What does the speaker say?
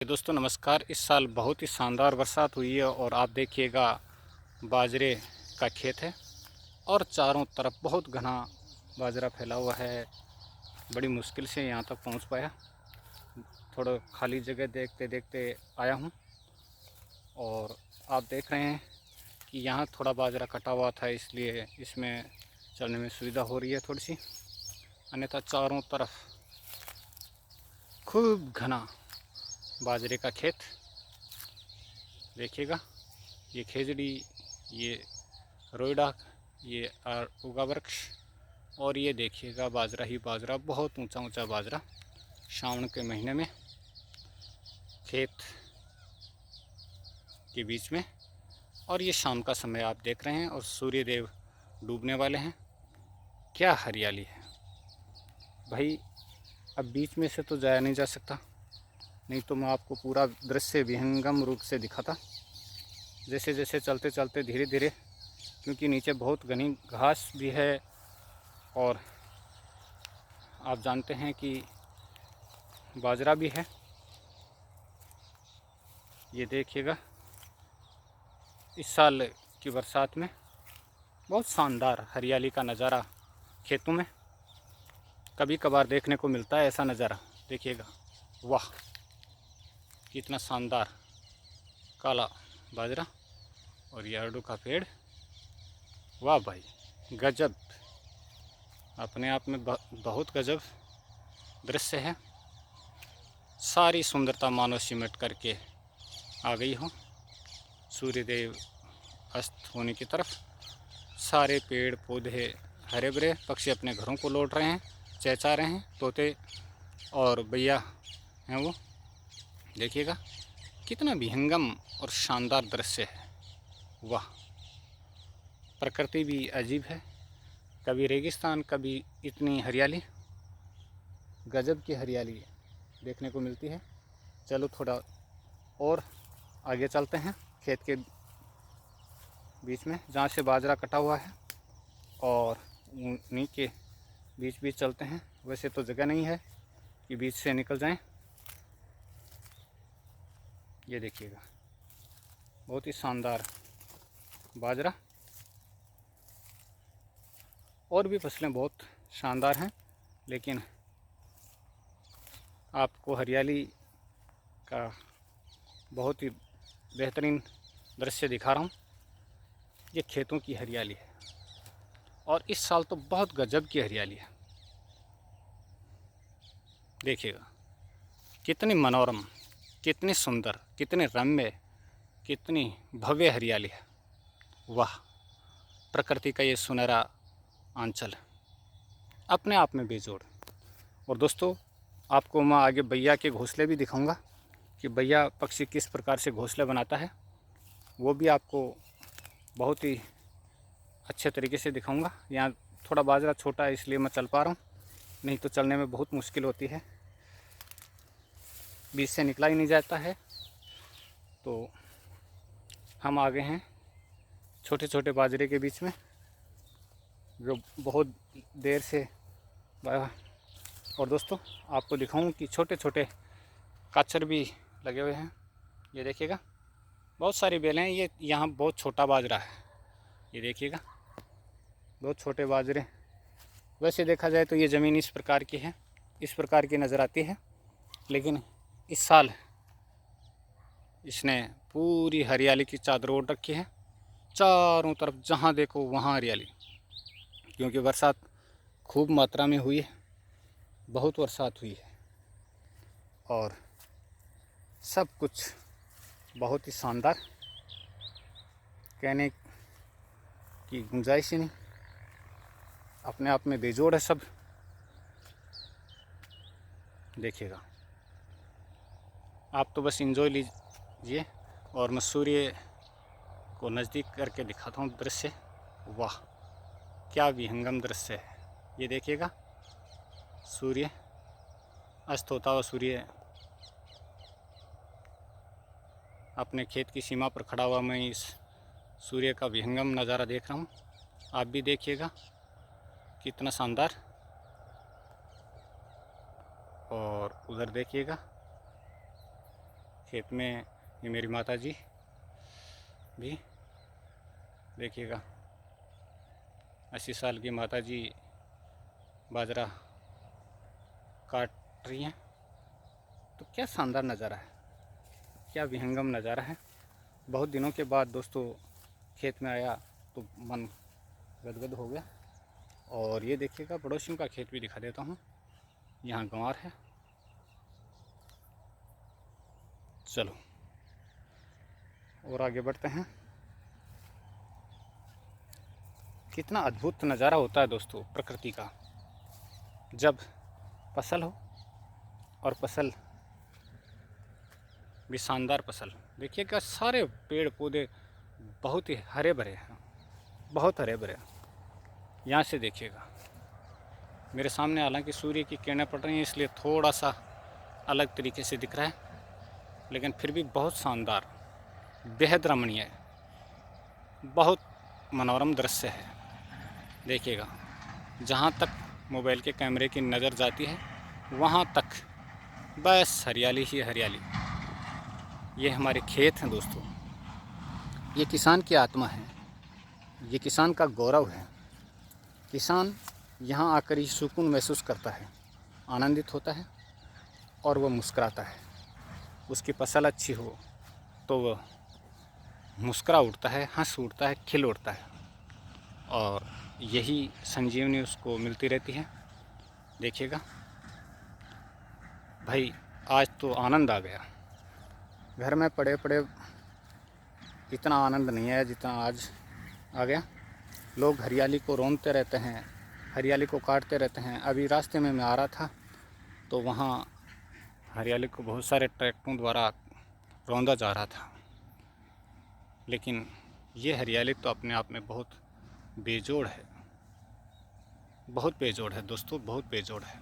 दोस्तों नमस्कार। इस साल बहुत ही शानदार बरसात हुई है और आप देखिएगा बाजरे का खेत है और चारों तरफ बहुत घना बाजरा फैला हुआ है। बड़ी मुश्किल से यहाँ तक पहुँच पाया। थोड़ा खाली जगह देखते देखते आया हूँ और आप देख रहे हैं कि यहाँ थोड़ा बाजरा कटा हुआ था, इसलिए इसमें चलने में सुविधा हो रही है थोड़ी सी। अन्यथा चारों तरफ खूब घना बाजरे का खेत। देखिएगा ये खेजड़ी, ये रोइडा, ये उगा वृक्ष और ये देखिएगा बाजरा ही बाजरा, बहुत ऊंचा ऊंचा बाजरा श्रावण के महीने में खेत के बीच में। और ये शाम का समय आप देख रहे हैं और सूर्य देव डूबने वाले हैं। क्या हरियाली है भाई। अब बीच में से तो जाया नहीं जा सकता, नहीं तो मैं आपको पूरा दृश्य विहंगम रूप से दिखाता। जैसे जैसे चलते चलते धीरे धीरे, क्योंकि नीचे बहुत घनी घास भी है और आप जानते हैं कि बाजरा भी है। ये देखिएगा इस साल की बरसात में बहुत शानदार हरियाली का नज़ारा खेतों में कभी कभार देखने को मिलता है। ऐसा नज़ारा देखिएगा, वाह कितना शानदार काला बाजरा और ये आड़ू का पेड़। वाह भाई गजब, अपने आप में बहुत गजब दृश्य है। सारी सुंदरता मानो सिमट करके आ गई हो सूर्यदेव अस्त होने की तरफ। सारे पेड़ पौधे हरे भरे, पक्षी अपने घरों को लौट रहे हैं, चहचहा रहे हैं। तोते और बैया हैं वो। देखिएगा कितना विहंगम और शानदार दृश्य है। वाह, प्रकृति भी अजीब है, कभी रेगिस्तान कभी इतनी हरियाली। गजब की हरियाली देखने को मिलती है। चलो थोड़ा और आगे चलते हैं खेत के बीच में जहाँ से बाजरा कटा हुआ है और उन्हीं के बीच बीच चलते हैं। वैसे तो जगह नहीं है कि बीच से निकल जाएं। ये देखिएगा बहुत ही शानदार बाजरा, और भी फसलें बहुत शानदार हैं, लेकिन आपको हरियाली का बहुत ही बेहतरीन दृश्य दिखा रहा हूँ। ये खेतों की हरियाली है और इस साल तो बहुत गजब की हरियाली है। देखिएगा कितनी मनोरम, कितनी सुंदर, कितनी रम्य, कितनी भव्य हरियाली है। वाह, प्रकृति का ये सुनहरा आंचल अपने आप में बेजोड़। और दोस्तों आपको मैं आगे बैया के घोंसले भी दिखाऊंगा कि बैया पक्षी किस प्रकार से घोंसले बनाता है। वो भी आपको बहुत ही अच्छे तरीके से दिखाऊंगा। यहाँ थोड़ा बाजरा छोटा है इसलिए मैं चल पा रहा हूँ, नहीं तो चलने में बहुत मुश्किल होती है, बीच से निकला ही नहीं जाता है। तो हम आ गए हैं छोटे छोटे बाजरे के बीच में, जो बहुत देर से। और दोस्तों आपको दिखाऊं कि छोटे छोटे काचर भी लगे हुए हैं। ये देखिएगा बहुत सारी बेलें हैं। ये यहाँ बहुत छोटा बाजरा है। ये देखिएगा बहुत छोटे बाजरे। वैसे देखा जाए तो ये ज़मीन इस प्रकार की है, इस प्रकार की नज़र आती है, लेकिन इस साल इसने पूरी हरियाली की चादर ओढ़ रखी है। चारों तरफ जहाँ देखो वहाँ हरियाली, क्योंकि बरसात खूब मात्रा में हुई है, बहुत बरसात हुई है और सब कुछ बहुत ही शानदार, कहने की गुंजाइश ही नहीं, अपने आप में बेजोड़ है सब। देखिएगा आप तो बस एंजॉय लीजिए और मैं सूर्य को नज़दीक करके दिखाता हूँ दृश्य। वाह क्या विहंगम दृश्य है। ये देखिएगा सूर्य अस्त होता हुआ, सूर्य अपने खेत की सीमा पर खड़ा हुआ। मैं इस सूर्य का विहंगम नज़ारा देख रहा हूँ, आप भी देखिएगा कितना शानदार। और उधर देखिएगा खेत में ये मेरी माता जी भी देखिएगा, 80 साल की माता जी बाजरा काट रही हैं। तो क्या शानदार नज़ारा है, क्या विहंगम नज़ारा है। बहुत दिनों के बाद दोस्तों खेत में आया तो मन गदगद हो गया। और ये देखिएगा, पड़ोसियों का खेत भी दिखा देता हूँ। यहाँ गंवार है। चलो और आगे बढ़ते हैं। कितना अद्भुत नज़ारा होता है दोस्तों प्रकृति का, जब फसल हो और फसल भी शानदार फसल। देखिएगा, सारे पेड़ पौधे बहुत ही हरे भरे हैं, बहुत हरे भरे। यहाँ से देखिएगा मेरे सामने, हालांकि सूर्य की किरणें पड़ रही हैं इसलिए थोड़ा सा अलग तरीके से दिख रहा है, लेकिन फिर भी बहुत शानदार, बेहद रमणीय, बहुत मनोरम दृश्य है। देखिएगा, जहाँ तक मोबाइल के कैमरे की नज़र जाती है वहाँ तक बस हरियाली ही हरियाली। ये हमारे खेत हैं दोस्तों, ये किसान की आत्मा है, ये किसान का गौरव है। किसान यहाँ आकर ही सुकून महसूस करता है, आनंदित होता है और वह मुस्कुराता है। उसकी फसल अच्छी हो तो वह मुस्कुरा उठता है, हंस उठता है, खिल उठता है, और यही संजीवनी उसको मिलती रहती है। देखिएगा भाई, आज तो आनंद आ गया। घर में पड़े पड़े इतना आनंद नहीं आया जितना आज आ गया। लोग हरियाली को रौंदते रहते हैं, हरियाली को काटते रहते हैं। अभी रास्ते में मैं आ रहा था तो वहाँ हरियाली को बहुत सारे ट्रैक्टरों द्वारा रौंदा जा रहा था, लेकिन ये हरियाली तो अपने आप में बहुत बेजोड़ है, बहुत बेजोड़ है दोस्तों, बहुत बेजोड़ है।